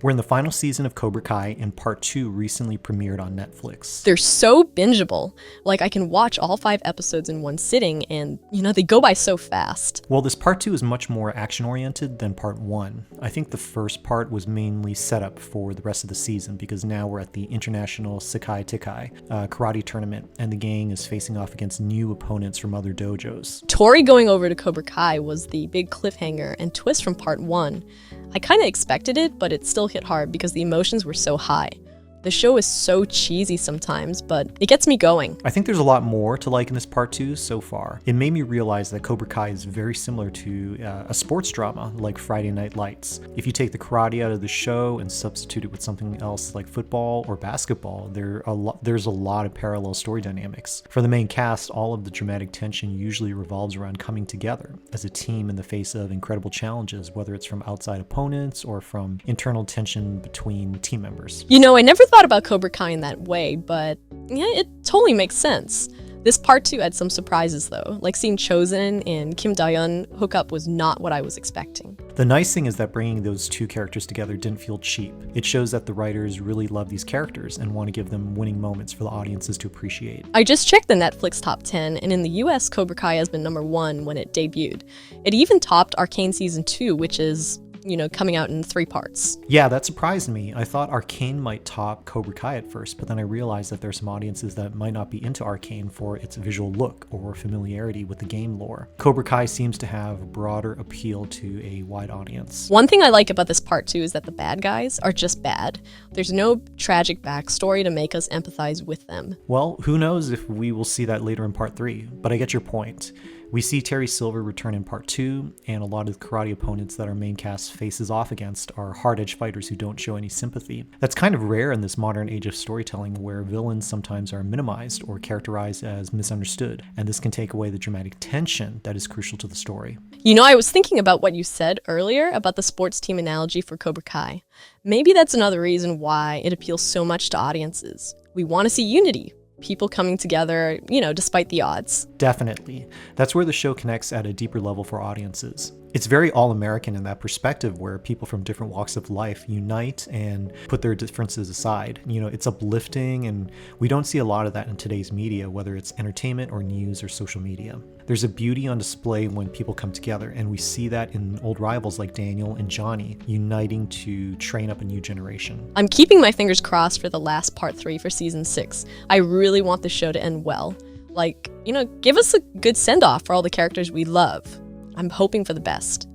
We're in the final season of Cobra Kai, and part 2 recently premiered on Netflix. They're so bingeable. Like, I can watch all 5 episodes in one sitting, and, they go by so fast. Well, this part 2 is much more action-oriented than part 1. I think the first part was mainly set up for the rest of the season, because now we're at the International Sekai Tekai karate tournament, and the gang is facing off against new opponents from other dojos. Tori going over to Cobra Kai was the big cliffhanger and twist from part 1. I kinda expected it, but it still hit hard because the emotions were so high. The show is so cheesy sometimes, but it gets me going. I think there's a lot more to like in this part 2 so far. It made me realize that Cobra Kai is very similar to a sports drama like Friday Night Lights. If you take the karate out of the show and substitute it with something else like football or basketball, there's a lot of parallel story dynamics. For the main cast, all of the dramatic tension usually revolves around coming together as a team in the face of incredible challenges, whether it's from outside opponents or from internal tension between team members. I never thought about Cobra Kai in that way, but yeah, it totally makes sense. This part 2 had some surprises though, like seeing Chosen and Kim Da-yeon hook up was not what I was expecting. The nice thing is that bringing those two characters together didn't feel cheap. It shows that the writers really love these characters and want to give them winning moments for the audiences to appreciate. I just checked the Netflix top 10, and in the US, Cobra Kai has been number 1 when it debuted. It even topped Arcane Season 2, which is coming out in 3 parts. Yeah, that surprised me. I thought Arcane might top Cobra Kai at first, but then I realized that there's some audiences that might not be into Arcane for its visual look or familiarity with the game lore. Cobra Kai seems to have a broader appeal to a wide audience. One thing I like about this part 2 is that the bad guys are just bad. There's no tragic backstory to make us empathize with them. Well, who knows if we will see that later in part 3, but I get your point. We see Terry Silver return in part 2, and a lot of the karate opponents that our main cast faces off against are hard-edged fighters who don't show any sympathy. That's kind of rare in this modern age of storytelling where villains sometimes are minimized or characterized as misunderstood, and this can take away the dramatic tension that is crucial to the story. I was thinking about what you said earlier about the sports team analogy for Cobra Kai. Maybe that's another reason why it appeals so much to audiences. We want to see unity. People coming together, despite the odds. Definitely. That's where the show connects at a deeper level for audiences. It's very all-American in that perspective where people from different walks of life unite and put their differences aside. It's uplifting, and we don't see a lot of that in today's media, whether it's entertainment or news or social media. There's a beauty on display when people come together, and we see that in old rivals like Daniel and Johnny uniting to train up a new generation. I'm keeping my fingers crossed for the last part 3 for season 6. I really want the show to end well. Give us a good send-off for all the characters we love. I'm hoping for the best.